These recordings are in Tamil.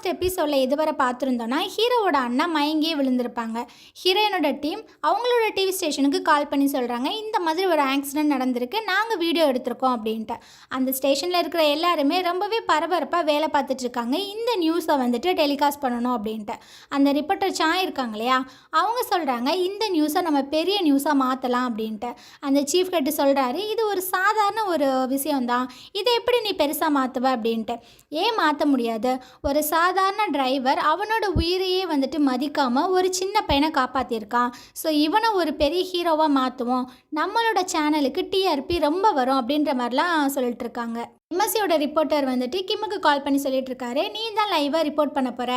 லாஸ்ட் எபிசோடில் இதுவரை பார்த்துருந்தோன்னா ஹீரோவோட அண்ணா மயங்கியே விழுந்திருப்பாங்க. ஹீரோயினோட டீம் அவங்களோட டிவி ஸ்டேஷனுக்கு கால் பண்ணி சொல்கிறாங்க, இந்த மாதிரி ஒரு ஆக்சிடென்ட் நடந்திருக்கு, நாங்கள் வீடியோ எடுத்திருக்கோம் அப்படின்ட்டு. அந்த ஸ்டேஷனில் இருக்கிற எல்லாருமே ரொம்பவே பரபரப்பாக வேலை பார்த்துட்ருக்காங்க, இந்த நியூஸை வந்துட்டு டெலிகாஸ்ட் பண்ணணும் அப்படின்ட்டு. அந்த ரிப்போர்ட்டர் சாய் இருக்காங்க இல்லையா, அவங்க சொல்கிறாங்க இந்த நியூஸை நம்ம பெரிய நியூஸாக மாற்றலாம் அப்படின்ட்டு. அந்த சீஃப் ஹெட் சொல்கிறாரு, இது ஒரு சாதாரண ஒரு விஷயம்தான், இதை எப்படி நீ பெருசாக மாற்றுவ அப்படின்ட்டு. ஏன் மாற்ற முடியாது? ஒரு சாதாரண டிரைவர் அவனோட உயிரையே வந்துட்டு மதிக்காமல் ஒரு சின்ன பையனை காப்பாற்றிருக்கான். ஸோ இவனை ஒரு பெரிய ஹீரோவாக மாற்றுவோம், நம்மளோட சேனலுக்கு டிஆர்பி ரொம்ப வரும் அப்படின்ற மாதிரிலாம் சொல்லிட்டு இருக்காங்க. எம்எஸ்சியோட ரிப்போர்ட்டர் வந்துட்டு கிம்முக்கு கால் பண்ணி சொல்லிட்டு இருக்காரு, நீ தான் லைவாக ரிப்போர்ட் பண்ண போகிற,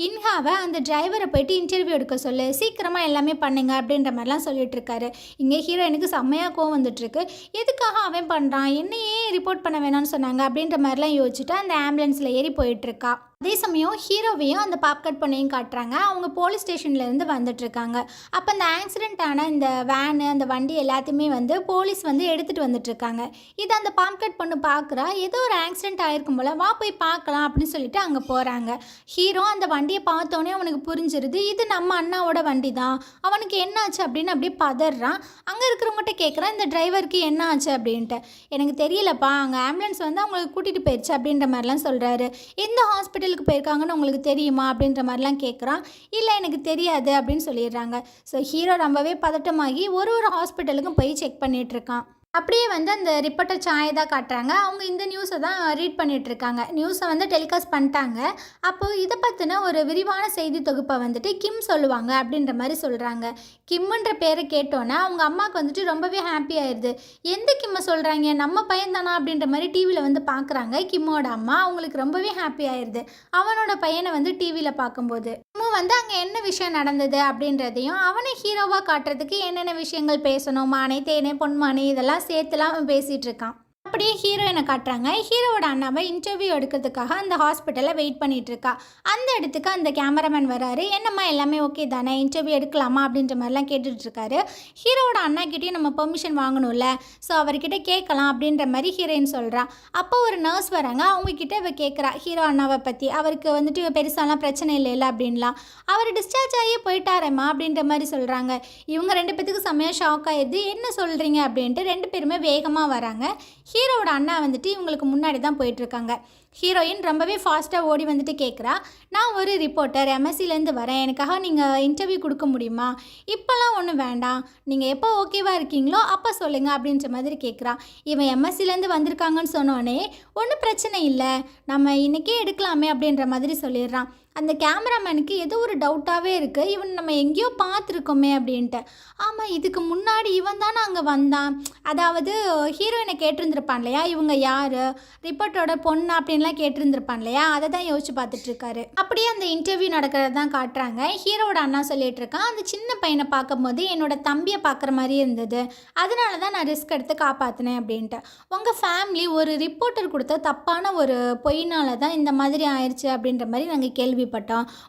இன்ஹாவை அந்த டிரைவரை போயிட்டு இன்டர்வியூ எடுக்க சொல்லு, சீக்கிரமாக எல்லாமே பண்ணுங்க அப்படின்ற மாதிரிலாம் சொல்லிட்டு இருக்காரு. இங்கே ஹீரோயினுக்கு செம்மையாக கோவம் வந்துட்டுருக்கு, எதுக்காக அவன் பண்ணுறான், என்னையே ரிப்போர்ட் பண்ண வேணாம்னு சொன்னாங்க அப்படின்ற மாதிரிலாம் யோசிச்சுட்டு அந்த ஆம்புலன்ஸில் ஏறி போயிட்டுருக்கா. அதே சமயம் ஹீரோவையும் அந்த பாப்கட் பொண்ணையும் காட்டுறாங்க, அவங்க போலீஸ் ஸ்டேஷன்லேருந்து வந்துட்டுருக்காங்க. அப்போ அந்த ஆக்சிடென்ட்டான இந்த வேனு அந்த வண்டி எல்லாத்தையுமே வந்து போலீஸ் வந்து எடுத்துகிட்டு வந்துட்டுருக்காங்க. இதை அந்த பாப்கட் பொண்ணு பார்க்குறா, ஏதோ ஒரு ஆக்சிடென்ட் ஆகிருக்கும் போல், வா போய் பார்க்கலாம் அப்படின்னு சொல்லிட்டு அங்கே போகிறாங்க. ஹீரோ அந்த வண்டியை பார்த்தோன்னே அவனுக்கு புரிஞ்சிருது, இது நம்ம அண்ணாவோட வண்டி தான், அவனுக்கு என்ன ஆச்சு அப்படின்னு அப்படியே பதறான். அங்கே இருக்கிறவங்ககிட்ட கேட்குறான், இந்த டிரைவருக்கு என்ன ஆச்சு அப்படின்ட்டு. எனக்கு தெரியலப்பா, அங்கே ஆம்புலன்ஸ் வந்து அவங்களுக்கு கூட்டிகிட்டு போயிடுச்சு அப்படின்ற மாதிரிலாம் சொல்கிறாரு. எந்த ஹாஸ்பிட்டல் போயிருக்காங்கன்னு உங்களுக்கு தெரியுமா அப்படின்ற மாதிரிலாம் கேட்குறான். இல்லை எனக்கு தெரியாது அப்படின்னு சொல்லிடுறாங்க. ஸோ ஹீரோ ரொம்பவே பதட்டமாகி ஒரு ஹாஸ்பிட்டலுக்கும் போய் செக் பண்ணிட்டு இருக்கான். அப்படியே வந்து அந்த ரிப்போர்ட்டர் சாயை தான் காட்டுறாங்க, அவங்க இந்த நியூஸை தான் ரீட் பண்ணிகிட்ருக்காங்க. நியூஸை வந்து டெலிகாஸ்ட் பண்ணிட்டாங்க. அப்போது இதை பற்றின ஒரு விரிவான செய்தி தொகுப்பை வந்துட்டு கிம் சொல்லுவாங்க அப்படின்ற மாதிரி சொல்கிறாங்க. கிம்முன்ற பேரை கேட்டோன்னே அவங்க அம்மாவுக்கு வந்துட்டு ரொம்பவே ஹாப்பி ஆயிடுது. எந்த கிம்மை சொல்கிறாங்க, நம்ம பையன் தானா அப்படின்ற மாதிரி டிவியில் வந்து பார்க்குறாங்க. கிம்மோட அம்மா அவங்களுக்கு ரொம்பவே ஹாப்பி ஆயிடுது அவனோட பையனை வந்து டிவியில் பார்க்கும்போது. கிம்மு வந்து அங்கே என்ன விஷயம் நடந்தது அப்படின்றதையும் அவனை ஹீரோவாக காட்டுறதுக்கு என்னென்ன விஷயங்கள் பேசணும், மானே தேனே பொன்மானே இதெல்லாம் சேர்த்துலாம் அவன் பேசிகிட்டு இருக்கான். அப்படியே ஹீரோயினை காட்டுறாங்க, ஹீரோவோட அண்ணாவை இன்டர்வியூ எடுக்கிறதுக்காக அந்த ஹாஸ்பிட்டலில் வெயிட் பண்ணிகிட்டு இருக்கா. அந்த இடத்துக்கு அந்த கேமராமேன் வராரு, என்னம்மா எல்லாமே ஓகே தானே, இன்டர்வியூ எடுக்கலாமா அப்படின்ற மாதிரிலாம் கேட்டுட்ருக்காரு. ஹீரோவோட அண்ணாக்கிட்டேயும் நம்ம பெர்மிஷன் வாங்கணும்ல, ஸோ அவர்கிட்ட கேட்கலாம் அப்படின்ற மாதிரி ஹீரோயின் சொல்கிறா. அப்போ ஒரு நர்ஸ் வராங்க, அவங்கக்கிட்ட இவ கேட்குறா ஹீரோ அண்ணாவை பற்றி, அவருக்கு வந்துட்டு பெருசாலாம் பிரச்சனை இல்லைல்ல அப்படின்லாம். அவர் டிஸ்சார்ஜ் ஆகி போயிட்டாரேம்மா அப்படின்ற மாதிரி சொல்கிறாங்க. இவங்க ரெண்டு பேத்துக்கு செம்மையாக ஷாக் ஆகிடுது, என்ன சொல்கிறீங்க அப்படின்ட்டு ரெண்டு பேருமே வேகமாக வராங்க. ஹீரோவோட அண்ணா வந்துட்டு இவங்களுக்கு முன்னாடி தான் போயிட்டுருக்காங்க. ஹீரோயின் ரொம்பவே ஃபாஸ்ட்டாக ஓடி வந்துட்டு கேட்குறா, நான் ஒரு ரிப்போர்ட்டர் எம்எஸ்சிலேருந்து வரேன், எனக்காக நீங்கள் இன்டர்வியூ கொடுக்க முடியுமா? இப்போல்லாம் ஒன்றும் வேண்டாம், நீங்கள் எப்போ ஓகேவாக இருக்கீங்களோ அப்போ சொல்லுங்கள் அப்படின்ற மாதிரி கேட்குறா. இவன் எம்எஸ்சிலேருந்து வந்திருக்காங்கன்னு சொன்னோடனே ஒன்றும் பிரச்சனை இல்லை, நம்ம இன்றைக்கே எடுக்கலாமே அப்படின்ற மாதிரி சொல்லிடுறான். அந்த கேமராமேனுக்கு ஏதோ ஒரு டவுட்டாகவே இருக்குது, இவன் நம்ம எங்கேயோ பார்த்துருக்கோமே அப்படின்ட்டு. ஆமாம், இதுக்கு முன்னாடி இவன் தானே அங்கே வந்தான், அதாவது ஹீரோயினை கேட்டிருந்துருப்பான் இல்லையா, இவங்க யார், ரிப்போர்ட்டோட பொண்ணு அப்படின்லாம் கேட்டிருந்துருப்பான் இல்லையா, அதை தான் யோசிச்சு பார்த்துட்ருக்காரு. அப்படியே அந்த இன்டர்வியூ நடக்கிறது தான் காட்டுறாங்க. ஹீரோவோட அண்ணா சொல்லிட்டு இருக்கான், அந்த சின்ன பையனை பார்க்கும்போது என்னோட தம்பியை பார்க்குற மாதிரி இருந்தது, அதனால தான் நான் ரிஸ்க் எடுத்து காப்பாற்றினேன் அப்படின்ட்டு. உங்கள் ஃபேமிலி ஒரு ரிப்போர்ட்டர் கொடுத்த தப்பான ஒரு பொய்னால தான் இந்த மாதிரி ஆயிடுச்சு அப்படின்ற மாதிரி நாங்கள் கேள்விப்பட்டோம்.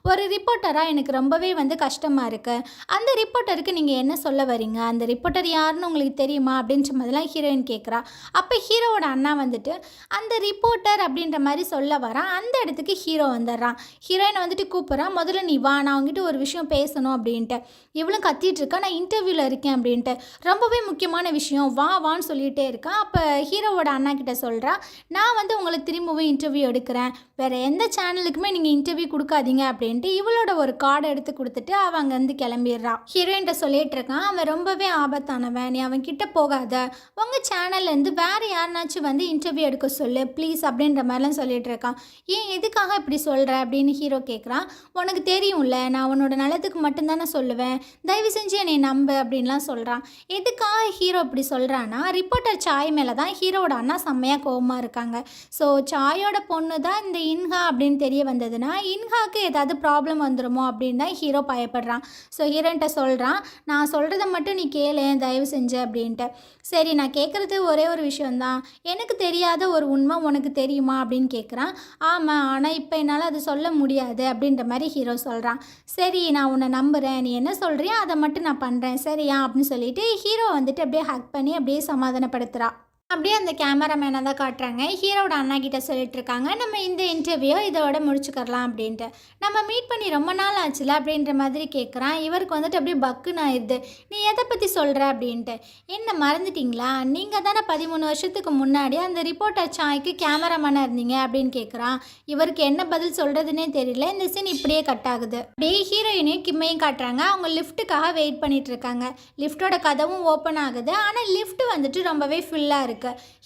ஒரு ரிப்போர்ட்டராக எனக்கு ரொம்பவே வந்து கஷ்டமாக இருக்குது, அந்த ரிப்போர்ட்டருக்கு நீங்கள் என்ன சொல்ல வரீங்க, அந்த ரிப்போர்ட்டர் யாருன்னு உங்களுக்கு தெரியுமா அப்படின்ற மாதிரிலாம் ஹீரோயின் கேட்குறா. அப்போ ஹீரோவோட அண்ணா வந்துட்டு அந்த ரிப்போர்ட்டர் அப்படின்ற மாதிரி சொல்ல வரான். அந்த இடத்துக்கு ஹீரோ வந்துடுறான். ஹீரோயினை வந்துட்டு கூப்பிட்றான், முதல்ல நீ வா, நான் அவங்ககிட்ட ஒரு விஷயம் பேசணும் அப்படின்ட்டு. இவளும் கத்திட்டு இருக்கா, நான் இன்டர்வியூவில் இருக்கேன் அப்படின்ட்டு, ரொம்பவே முக்கியமான விஷயம், வா வான்னு சொல்லிகிட்டே இருக்கான். அப்போ ஹீரோவோட அண்ணா கிட்ட சொல்கிறா, நான் வந்து உங்களை திரும்பவும் இன்டர்வியூ எடுக்கிறேன், வேறு எந்த சேனலுக்குமே நீங்கள் இன்டர்வியூ கொடுக்காதீங்க அப்படின்ட்டு இவளோட ஒரு கார்டை எடுத்து கொடுத்துட்டு அவன் அங்கேருந்து கிளம்பிடுறான். ஹீரோயின்ட்ட சொல்லிட்டு இருக்கான், அவன் ரொம்பவே ஆபத்தானவன், நீ அவன் கிட்ட போகாத, உங்கள் சேனல்லேருந்து வேறு யாருனாச்சும் வந்து இன்டர்வியூ எடுக்க சொல்லு ப்ளீஸ் அப்படின்ற மாதிரிலாம் சொல்லிட்டு இருக்கான். ஏன் எதுக்காக இப்படி சொல்கிற அப்படின்னு ஹீரோ கேட்குறான். உனக்கு தெரியும்ல, நான் உன்னோட நலத்துக்கு மட்டும்தானே சொல்லுவேன், தயவு செஞ்சு என்னை நம்பு அப்படின்லாம் சொல்கிறான். எதுக்காக ஹீரோ இப்படி சொல்கிறான்னா, ரிப்போர்ட்டர் சாய் மேலே தான் ஹீரோவோட அண்ணா செம்மையாக கோவமாக இருக்காங்க. ஸோ சாயோட பொண்ணு தான் இந்த இன்ஹா அப்படின்னு தெரிய வந்ததுன்னா இன்ஹாக்கு ஏதாவது ப்ராப்ளம் வந்துடுமோ அப்படின்னு தான் ஹீரோ பயப்படுறான். ஸோ ஹீரோன்ட்ட சொல்கிறான், நான் சொல்கிறத மட்டும் நீ கேளு தயவு செஞ்சு அப்படின்ட்டு. சரி, நான் கேட்குறது ஒரே ஒரு விஷயந்தான், எனக்கு தெரியாத ஒரு உண்மை உனக்கு தெரியுமா அப்படின்னு கேட்குறான். ஆமாம், ஆனால் இப்போ என்னால் அது சொல்ல முடியாது அப்படின்ற மாதிரி ஹீரோ சொல்கிறான். சரி, நான் உன்னை நம்புகிறேன், நீ என்ன சொல்கிறியோ அதை மட்டும் நான் பண்ணுறேன் சரியா அப்படின்னு சொல்லிட்டு ஹீரோ வந்துட்டு அப்படியே ஹக் பண்ணி அப்படியே சமாதானப்படுத்துகிறான். அப்படியே அந்த கேமராமேனை தான் காட்டுறாங்க. ஹீரோவோட அண்ணா கிட்ட சொல்லிட்டு இருக்காங்க, நம்ம இந்த இன்டர்வியூ இதோட முடிச்சுக்கலாம் அப்படின்ட்டு. நம்ம மீட் பண்ணி ரொம்ப நாள் ஆச்சுல அப்படின்ற மாதிரி கேட்குறான். இவருக்கு வந்துட்டு அப்படியே பக்குன்னு ஆயிடுது. நீ எதை பற்றி சொல்கிற அப்படின்ட்டு. என்ன மறந்துட்டீங்களா, நீங்கள் தானே 13 வருஷத்துக்கு முன்னாடி அந்த ரிப்போர்ட்டர் சாய்க்கு கேமராமேனாக இருந்தீங்க அப்படின்னு கேட்குறான். இவருக்கு என்ன பதில் சொல்கிறதுனே தெரியல. இந்த சீன் இப்படியே கட் ஆகுது. அப்படியே ஹீரோயினையும் கிம்மையும் காட்டுறாங்க. அவங்க லிஃப்ட்டுக்காக வெயிட் பண்ணிட்டு இருக்காங்க. லிஃப்ட்டோட கதவும் ஓப்பன் ஆகுது. ஆனால் லிஃப்ட் வந்துட்டு ரொம்பவே ஃபுல்லாக இருக்குது.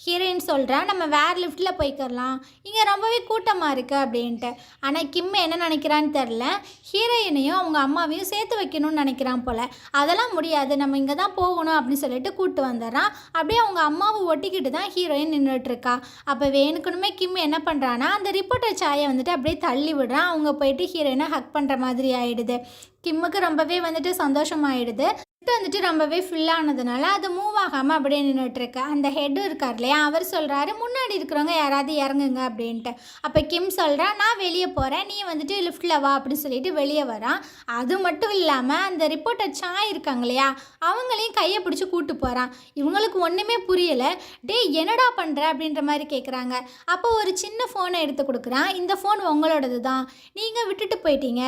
ஹீரோயின் சொல்கிறா, நம்ம வேறு லிஃப்ட்டில் போய்க்கலாம், இங்கே ரொம்பவே கூட்டமாக இருக்குது அப்படின்ட்டு. ஆனால் கிம் என்ன நினைக்கிறான்னு தெரில. ஹீரோயினையும் அவங்க அம்மாவையும் சேர்த்து வைக்கணும்னு நினைக்கிறான் போல். அதெல்லாம் முடியாது, நம்ம இங்கே தான் போகணும் அப்படின்னு சொல்லிட்டு கூப்பிட்டு வந்துடுறான். அப்படியே அவங்க அம்மாவை ஒட்டிக்கிட்டு தான் ஹீரோயின் நின்றுட்டுருக்கா. அப்போ வேணுக்கணுமே கிம் என்ன பண்ணுறான்னா, அந்த ரிப்போர்ட்டர் சாயை வந்துட்டு அப்படியே தள்ளி விடுறான். அவங்க போயிட்டு ஹீரோயினை ஹக் பண்ணுற மாதிரி ஆகிடுது. கிம்முக்கு ரொம்பவே வந்துட்டு சந்தோஷமாயிடுது. வந்துட்டு ரொம்பவே ஃபுல்லானதுனால அது மூவ் ஆகாமல் அப்படியே நின்றுட்டுருக்கு. அந்த ஹெட்டு இருக்கார் இல்லையா, அவர் சொல்கிறாரு, முன்னாடி இருக்கிறவங்க யாராவது இறங்குங்க அப்படின்ட்டு. அப்போ கிம் சொல்கிறா, நான் வெளியே போகிறேன், நீ வந்துட்டு லிஃப்ட்டில் வா அப்படின்னு சொல்லிட்டு வெளியே வரான். அது மட்டும் இல்லாமல் அந்த ரிப்போர்ட்டர் சாய் இருக்காங்க இல்லையா, அவங்களையும் கையை பிடிச்சி கூப்பிட்டு போகிறான். இவங்களுக்கு ஒன்றுமே புரியலை. டே என்னடா பண்ணுற அப்படின்ற மாதிரி கேட்குறாங்க. அப்போ ஒரு சின்ன ஃபோனை எடுத்து கொடுக்குறான். இந்த ஃபோன் உங்களோடது தான், நீங்கள் விட்டுட்டு போயிட்டீங்க.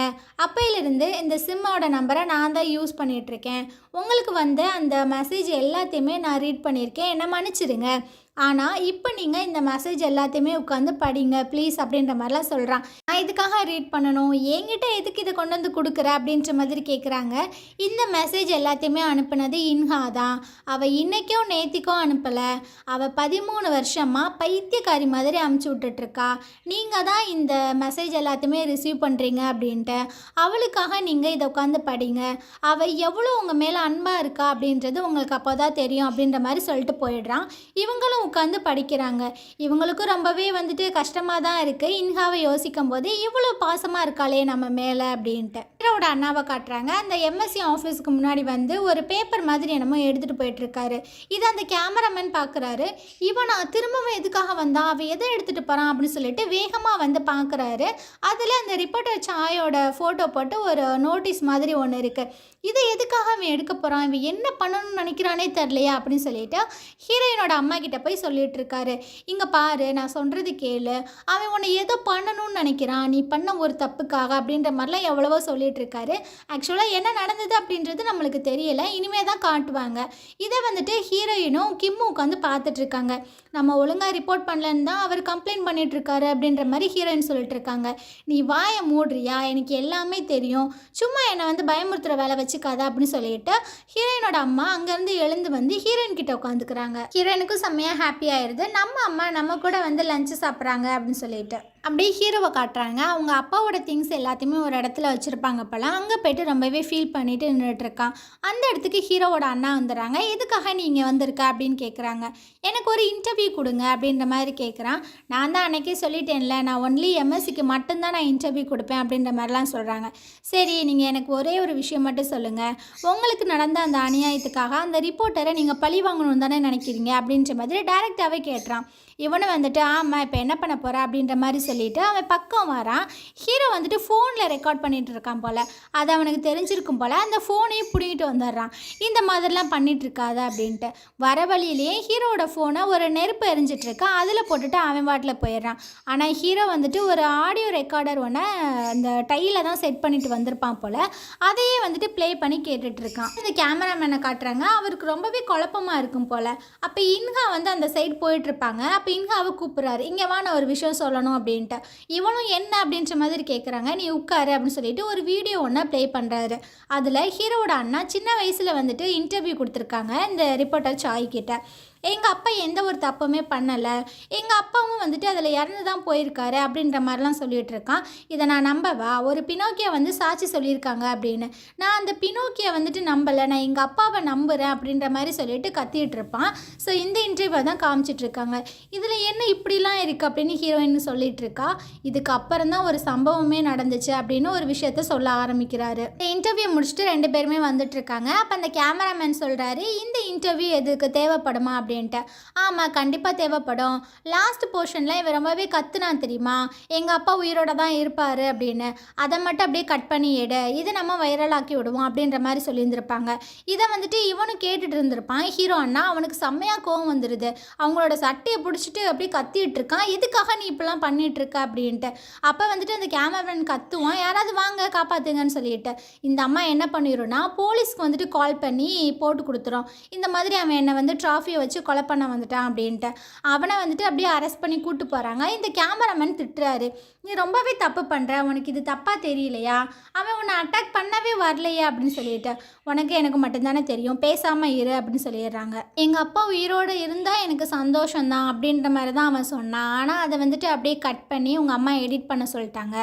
அப்பையிலிருந்து இந்த சிம்மோட நம்பரை நான் தான் யூஸ் பண்ணிகிட்ருக்கேன். உங்களுக்கு வந்த அந்த மெசேஜ் எல்லாத்தையுமே நான் ரீட் பண்ணியிருக்கேன், என்னை மன்னிச்சிடுங்க. ஆனால் இப்போ நீங்கள் இந்த மெசேஜ் எல்லாத்தையுமே உட்காந்து படிங்க ப்ளீஸ் அப்படின்ற மாதிரிலாம் சொல்கிறான். நான் இதுக்காக ரீட் பண்ணணும், என்கிட்ட எதுக்கு இதை கொண்டு வந்து கொடுக்குற அப்படின்ற மாதிரி கேட்குறாங்க. இந்த மெசேஜ் எல்லாத்தையுமே அனுப்புனது இன்ஹா தான். அவள் இன்றைக்கும் நேத்திக்கும் அனுப்பலை. அவள் 13 வருஷமாக பைத்தியக்காரி மாதிரி அமுச்சு விட்டுட்ருக்கா. நீங்கள் தான் இந்த மெசேஜ் எல்லாத்தையுமே ரிசீவ் பண்ணுறீங்க அப்படின்ட்டு. அவளுக்காக நீங்கள் இதை உட்காந்து படிங்க. அவள் எவ்வளோ உங்கள் மேலே அன்பாக இருக்கா அப்படின்றது உங்களுக்கு அப்போ தான் தெரியும் அப்படின்ற மாதிரி சொல்லிட்டு போயிடுறான். இவங்களும் உட்காந்து படிக்கிறாங்க. இவங்களுக்கும் ரொம்பவே வந்துட்டு கஷ்டமாக தான் இருக்குது. இன்ஹாவை யோசிக்கும் போது இவ்வளோ பாசமாக இருக்காளே நம்ம மேலே அப்படின்ட்டு. ஹீரோவோட அண்ணாவை காட்டுறாங்க. அந்த எம்எஸ்சி ஆஃபீஸுக்கு முன்னாடி வந்து ஒரு பேப்பர் மாதிரி என்னமோ எடுத்துகிட்டு போயிட்டுருக்காரு. இதை அந்த கேமராமேன் பார்க்குறாரு. இவனா திரும்பவும் எதுக்காக வந்தான், அவன் எதை எடுத்துகிட்டு போகிறான் அப்படின்னு சொல்லிட்டு வேகமாக வந்து பார்க்குறாரு. அதில் அந்த ரிப்போர்ட்டர் சாயோட ஃபோட்டோ போட்டு ஒரு நோட்டீஸ் மாதிரி ஒன்று இருக்குது. இதை எதுக்காக அவன் எடுக்க போகிறான், இவன் என்ன பண்ணணும்னு நினைக்கிறானே தெரிலையா அப்படின்னு சொல்லிட்டு ஹீரோயினோட அம்மா கிட்ட போய் சொல்லிட்டு இருக்காரு. இங்கே பாரு, நான் சொல்கிறது கேளு, அவன் உன்னை ஏதோ பண்ணணும்னு நினைக்கிறான், நீ பண்ண ஒரு தப்புக்காக அப்படின்ற மாதிரிலாம் எவ்வளவோ சொல்லிட்டு இருக்காரு. ஆக்சுவலாக என்ன நடந்தது அப்படின்றது நம்மளுக்கு தெரியலை, இனிமே தான் காட்டுவாங்க. இதை வந்துட்டு ஹீரோயினும் கிம்மும் உட்காந்து பார்த்துட்ருக்காங்க. நம்ம ஒழுங்காக ரிப்போர்ட் பண்ணலன்னு தான் அவர் கம்ப்ளைண்ட் பண்ணிகிட்ருக்காரு அப்படின்ற மாதிரி ஹீரோயின் சொல்லிட்டு இருக்காங்க. நீ வாயை மூடுறியா, எனக்கு எல்லாமே தெரியும், சும்மா என்னை வந்து பயமுறுத்துகிற வேலை வச்சுக்காத அப்படின்னு சொல்லிட்டு ஹீரோயினோட அம்மா அங்கேருந்து எழுந்து வந்து ஹீரோயின் கிட்ட உட்காந்துக்கிறாங்க. ஹீரோயினுக்கும் செம்மையாக ஹாப்பி ஆயிடுது. நம்ம அம்மா நம்ம கூட வந்து லஞ்சு சாப்பிட்றாங்க அப்படின்னு சொல்லிட்டு. அப்படியே ஹீரோவை காட்டுறாங்க. அவங்க அப்பாவோட திங்ஸ் எல்லாத்தையுமே ஒரு இடத்துல வச்சுருப்பாங்க போல. அங்கே போய்ட்டு ரொம்பவே ஃபீல் பண்ணிட்டு நின்றுட்டுருக்கான். அந்த இடத்துக்கு ஹீரோவோட அண்ணா வந்துடுறாங்க. எதுக்காக நீங்கள் வந்திருக்க அப்படின்னு கேட்குறாங்க. எனக்கு ஒரு இன்டர்வியூ கொடுங்க அப்படின்ற மாதிரி கேட்குறான். நான் தான் அன்றைக்கே சொல்லிட்டேன்ல, நான் ஒன்லி எம்எஸ்சிக்கு மட்டும்தான் நான் இன்டர்வியூ கொடுப்பேன் அப்படின்ற மாதிரிலாம் சொல்கிறாங்க. சரி, நீங்கள் எனக்கு ஒரே ஒரு விஷயம் மட்டும் சொல்லுங்கள், உங்களுக்கு நடந்த அந்த அநியாயத்துக்காக அந்த ரிப்போர்ட்டரை நீங்கள் பழி வாங்கணும்னு தானே நினைக்கிறீங்க அப்படின்ற மாதிரி டைரெக்டாகவே கேட்டுறான். இவனை வந்துட்டு ஆமாம் இப்போ என்ன பண்ண போகிற அப்படின்ற மாதிரி சொல்லிவிட்டு அவன் பக்கம் வரான். ஹீரோ வந்துட்டு ஃபோனில் ரெக்கார்ட் பண்ணிகிட்டு இருக்கான் போல். அது அவனுக்கு தெரிஞ்சிருக்கும் போல். அந்த ஃபோனையும் பிடிங்கிட்டு வந்துடுறான். இந்த மாதிரிலாம் பண்ணிகிட்ருக்காத அப்படின்ட்டு. வர வழியிலேயே ஹீரோவோட ஃபோனை ஒரு நெருப்பு எரிஞ்சிட்ருக்கான். அதில் போட்டுட்டு அவன் வாட்டில் போயிடுறான். ஆனால் ஹீரோ வந்துட்டு ஒரு ஆடியோ ரெக்கார்டர் ஒன்று அந்த டையில் தான் செட் பண்ணிட்டு வந்திருப்பான் போல். அதையே வந்துட்டு ப்ளே பண்ணி கேட்டுட்ருக்கான். இந்த கேமராமேனை காட்டுறாங்க. அவருக்கு ரொம்பவே குழப்பமாக இருக்கும் போல். அப்போ இன்ஹா வந்து அந்த சைடு போயிட்டுருப்பாங்க. அப்போ இன்ஹாவை கூப்பிட்றாரு. இங்கே வா, நான் ஒரு விஷயம் சொல்லணும் அப்படின்ட்டு. இவனும் என்ன அப்படின்ற மாதிரி கேட்குறாங்க. நீ உட்காரு அப்படின்னு சொல்லிட்டு ஒரு வீடியோ ஒன்று ப்ளே பண்ணுறாரு. அதில் ஹீரோவோட அண்ணா சின்ன வயசில் வந்துட்டு இன்டர்வியூ கொடுத்துருக்காங்க இந்த ரிப்போர்ட்டர் சாய் கிட்ட. எங்கள் அப்பா எந்த ஒரு தப்புமே பண்ணலை, எங்கள் அப்பாவும் வந்துட்டு அதில் இறந்து தான் போயிருக்காரு அப்படின்ற மாதிரிலாம் சொல்லிகிட்டு இருக்கான். இதை நான் நம்பவா, ஒரு பினோக்கியை வந்து சாட்சி சொல்லியிருக்காங்க அப்படின்னு. நான் அந்த பினோக்கியை வந்துட்டு நம்பலை, நான் எங்கள் அப்பாவை நம்புகிறேன் அப்படின்ற மாதிரி சொல்லிட்டு கத்திட்டு இருப்பான். ஸோ இந்த இன்டர்வியூவை தான் காமிச்சிட்ருக்காங்க. இதில் என்ன இப்படிலாம் இருக்குது அப்படின்னு ஹீரோயின் சொல்லிட்டு இருக்கா. இதுக்கு அப்புறம் தான் ஒரு சம்பவமே நடந்துச்சு அப்படின்னு ஒரு விஷயத்த சொல்ல ஆரம்பிக்கிறாரு. இந்த இன்டர்வியூ முடிச்சுட்டு 2 பேருமே வந்துட்டுருக்காங்க. அப்போ அந்த கேமராமேன் சொல்கிறாரு, இந்த இன்டர்வியூ எதுக்கு தேவைப்படுமா அப்படின்னு அப்படின்ட்டு. ஆமாம், கண்டிப்பாக தேவைப்படும். லாஸ்ட் போர்ஷனில் இவன் ரொம்பவே கத்துனான் தெரியுமா, எங்கள் அப்பா உயிரோட தான் இருப்பார் அப்படின்னு. அதை மட்டும் அப்படியே கட் பண்ணி எடு, இதை நம்ம வைரலாக்கி விடுவோம் அப்படின்ற மாதிரி சொல்லியிருந்திருப்பாங்க. இதை வந்துட்டு இவனும் கேட்டுட்டு இருந்திருப்பான். ஹீரோ அண்ணா அவனுக்கு செம்மையாக கோவம் வந்துடுது. அவங்களோட சட்டையை பிடிச்சிட்டு அப்படியே கத்திட்டு இருக்கான். எதுக்காக நீ இப்படிலாம் பண்ணிட்டு இருக்க அப்படின்ட்டு. அப்போ வந்துட்டு அந்த கேமராமேன் கத்துவான், யாராவது வாங்க காப்பாற்றுங்கன்னு சொல்லிட்டு. இந்த அம்மா என்ன பண்ணிடும்னா போலீஸ்க்கு வந்துட்டு கால் பண்ணி போட்டு கொடுத்துரும். இந்த மாதிரி அவன் என்னை வந்து ட்ராஃபியை வச்சு கொலை பண்ண வந்துட்டான் அப்படின்ட்டு. அவனை வந்துட்டு அப்படியே அரெஸ்ட் பண்ணி கூப்பிட்டு போகிறாங்க. இந்த கேமராமேன் திட்டுறாரு, நீ ரொம்பவே தப்பு பண்ணுற, உனக்கு இது தப்பாக தெரியலையா, அவன் உன்னை அட்டாக் பண்ணவே வரலையா அப்படின்னு சொல்லிட்டு. உனக்கு எனக்கு மட்டும்தானே தெரியும், பேசாமல் இரு அப்படின்னு சொல்லிடுறாங்க. எங்கள் அப்பா உயிரோடு இருந்தால் எனக்கு சந்தோஷம்தான் அப்படின்ற மாதிரி தான் அவன் சொன்னான். ஆனால் அதை வந்துட்டு அப்படியே கட் பண்ணி உங்கள் அம்மா எடிட் பண்ண சொல்லிட்டாங்க.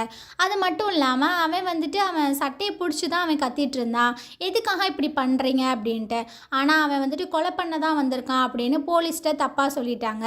அது மட்டும் இல்லாமல் அவன் வந்துட்டு அவன் சட்டையை பிடிச்சி தான் அவன் கத்திட்டு இருந்தான், எதுக்காக இப்படி பண்ணுறீங்க அப்படின்ட்டு. ஆனால் அவன் வந்துட்டு கொலை பண்ண தான் வந்திருக்கான் அப்படின்னு போலீஸ்கிட்ட தப்பாக சொல்லிட்டாங்க.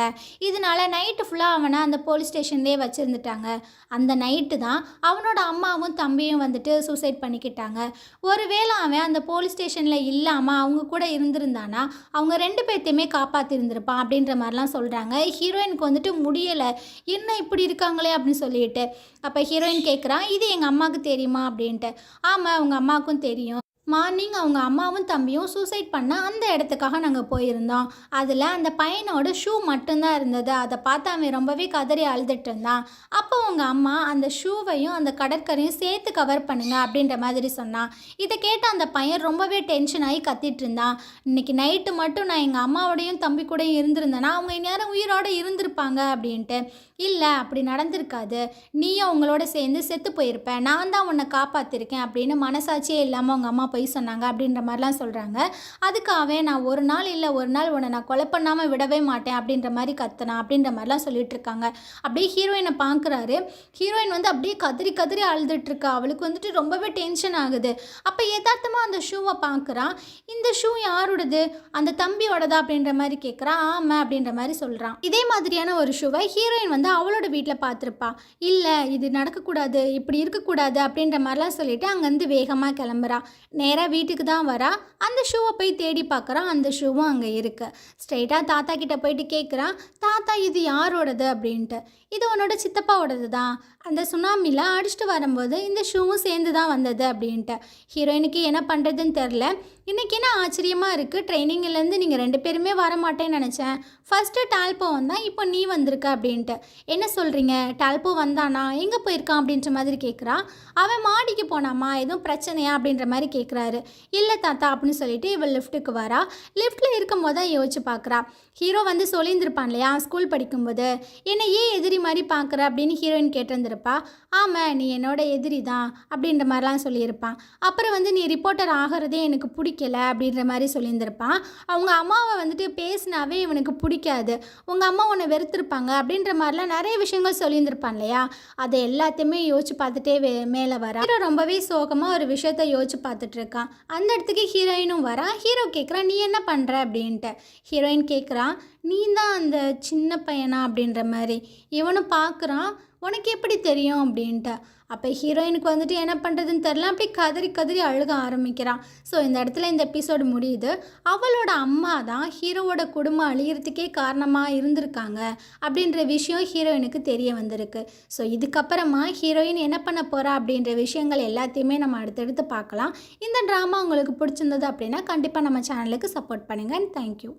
இதனால நைட்டு ஃபுல்லாக அவனை அந்த போலீஸ் ஸ்டேஷன்லேயே வச்சுருந்துட்டாங்க. அந்த நைட்டு தான் அவனோட அம்மாவும் தம்பியும் வந்துட்டு சூசைட் பண்ணிக்கிட்டாங்க. ஒருவேளை அவன் அந்த போலீஸ் ஸ்டேஷனில் இல்லாமல் அவங்க கூட இருந்திருந்தானா அவங்க 2 பேர்த்தையுமே காப்பாற்றிருந்திருப்பான் அப்படின்ற மாதிரிலாம் சொல்கிறாங்க. ஹீரோயினுக்கு வந்துட்டு முடியலை, என்ன இப்படி இருக்காங்களே அப்படின்னு சொல்லிட்டு. அப்போ ஹீரோயின் கேட்குறான், இது எங்கள் அம்மாவுக்கு தெரியுமா அப்படின்ட்டு. ஆமாம், அவங்க அம்மாவுக்கும் தெரியும். மார்னிங் அவங்க அம்மாவும் தம்பியும் சூசைட் பண்ண அந்த இடத்துக்காக நாங்கள் போயிருந்தோம். அதில் அந்த பையனோட ஷூ மட்டும்தான் இருந்தது. அதை பார்த்து அவன் ரொம்பவே கதறி அழுதுட்டு இருந்தான். அப்போ அவங்க அம்மா அந்த ஷூவையும் அந்த கடற்கரையும் சேர்த்து கவர் பண்ணுங்க அப்படின்ற மாதிரி சொன்னான். இதை கேட்ட அந்த பையன் ரொம்பவே டென்ஷன் ஆகி கத்திட்டு இருந்தான். இன்னைக்கு நைட்டு மட்டும் நான் எங்கள் அம்மாவோடையும் தம்பி கூடயும் இருந்திருந்தேன்னா அவங்க இந்நேரம் உயிரோடு இருந்திருப்பாங்க அப்படின்ட்டு. இல்லை, அப்படி நடந்திருக்காது, நீயும் அவங்களோட சேர்ந்து செத்து போயிருப்ப, நான் தான் உன்னை காப்பாற்றிருக்கேன் அப்படின்னு மனசாட்சியே இல்லாமல் அவங்க அம்மா போய் சொன்னாங்க அப்படின்ற மாதிரிலாம் சொல்கிறாங்க. அதுக்காகவே நான் ஒரு நாள் இல்லை ஒரு நாள் உன்னை நான் கொலை பண்ணாமல் விடவே மாட்டேன் அப்படின்ற மாதிரி கத்துனா அப்படின்ற மாதிரிலாம் சொல்லிட்டு இருக்காங்க. அப்படியே ஹீரோயினை பார்க்குறாரு. ஹீரோயின் வந்து அப்படியே கதறி கதறி அழுதுட்டுருக்கா. அவளுக்கு வந்துட்டு ரொம்பவே டென்ஷன் ஆகுது. அப்போ யதார்த்தமாக அந்த ஷூவை பார்க்குறான். இந்த ஷூ யாரோடது, அந்த தம்பியோடதா அப்படின்ற மாதிரி கேட்குறான். ஆமாம் அப்படின்ற மாதிரி சொல்கிறான். இதே மாதிரியான ஒரு ஷூவை ஹீரோயின் வந்து அவளோட வீட்டில் பார்த்துருப்பா. இல்லை, இது நடக்கக்கூடாது, இப்படி இருக்கக்கூடாது அப்படின்ற மாதிரிலாம் சொல்லிட்டு அங்கேருந்து வேகமாக கிளம்புறா. நேராக வீட்டுக்கு தான் வரா. அந்த ஷூவை போய் தேடி பார்க்குறான். அந்த ஷூவும் அங்கே இருக்கு. ஸ்ட்ரெயிட்டாக தாத்தா கிட்ட போயிட்டு கேட்குறான், தாத்தா இது யாரோடது அப்படின்ட்டு. இது உன்னோட சித்தப்பாவோடது தான், அந்த சுனாமியில் அடிச்சுட்டு வரும்போது இந்த ஷூவும் சேர்ந்து தான் வந்தது அப்படின்ட்டு. ஹீரோயினுக்கு என்ன பண்ணுறதுன்னு தெரில. இன்றைக்கி என்ன ஆச்சரியமாக இருக்குது, ட்ரைனிங்லேருந்து நீங்கள் 2 பேருமே வர மாட்டேன்னு நினச்சேன், ஃபஸ்ட்டு டால்போ வந்தான், இப்போ நீ வந்திருக்க அப்படின்ட்டு. என்ன சொல்கிறீங்க, டால்போ வந்தானா, எங்கே போயிருக்கான் அப்படின்ற மாதிரி கேட்குறா. அவன் மாடிக்கு போனாமா, எதுவும் பிரச்சனையா அப்படின்ற மாதிரி கேட்குறாரு. இல்லை தாத்தா அப்படின்னு சொல்லிட்டு இவள் லிஃப்ட்டுக்கு வரா. லிஃப்ட்டில் இருக்கும் போது தான் யோசிச்சு பார்க்குறா. ஹீரோ வந்து சொல்லியிருந்திருப்பான் இல்லையா ஸ்கூல் படிக்கும்போது, என்னை ஏன் எதிரி மாதிரி பார்க்குற அப்படின்னு ஹீரோயின் கேட்டிருந்திருப்பா. ஆமாம், நீ என்னோட எதிரி தான் அப்படின்ற மாதிரிலாம் சொல்லியிருப்பான். அப்புறம் வந்து நீ ரிப்போர்ட்டர் ஆகிறதே எனக்கு பிடிக்கல அப்படின்ற மாதிரி சொல்லியிருந்திருப்பான். அவங்க அம்மாவை வந்துட்டு பேசினாவே இவனுக்கு பிடிக்காது, உங்கள் அம்மா உன்னை வெறுத்திருப்பாங்க அப்படின்ற மாதிரிலாம் நிறைய விஷயங்கள் சொல்லியிருந்திருப்பான் இல்லையா. அதை எல்லாத்தையுமே யோசிச்சு பார்த்துட்டே மேலே வரா. ஹீரோ ரொம்பவே சோகமாக ஒரு விஷயத்த யோசிச்சு பார்த்துட்டு இருக்கான். அந்த இடத்துக்கு ஹீரோயினும் வரா. ஹீரோ கேட்குறான், நீ என்ன பண்ணுற அப்படின்ட்டு. ஹீரோயின் கேட்குறான், நீ தான் அந்த சின்ன பையனா அப்படின்ற மாதிரி. இவனும் பார்க்குறான், உனக்கு எப்படி தெரியும் அப்படின்ட்டு. அப்போ ஹீரோயினுக்கு வந்துட்டு என்ன பண்ணுறதுன்னு தெரில, அப்படி கதறி கதறி அழுக ஆரம்பிக்கிறான். ஸோ இந்த இடத்துல இந்த எபிசோடு முடியுது. அவளோட அம்மா தான் ஹீரோவோட குடும்பம் அழியறதுக்கே காரணமாக இருந்திருக்காங்க அப்படின்ற விஷயம் ஹீரோயினுக்கு தெரிய வந்திருக்கு. ஸோ இதுக்கப்புறமா ஹீரோயின் என்ன பண்ண போகிறா அப்படின்ற விஷயங்கள் எல்லாத்தையுமே நம்ம அடுத்தடுத்து பார்க்கலாம். இந்த ட்ராமா உங்களுக்கு பிடிச்சிருந்தது அப்படின்னா கண்டிப்பாக நம்ம சேனலுக்கு சப்போர்ட் பண்ணுங்கள். தேங்க்யூ.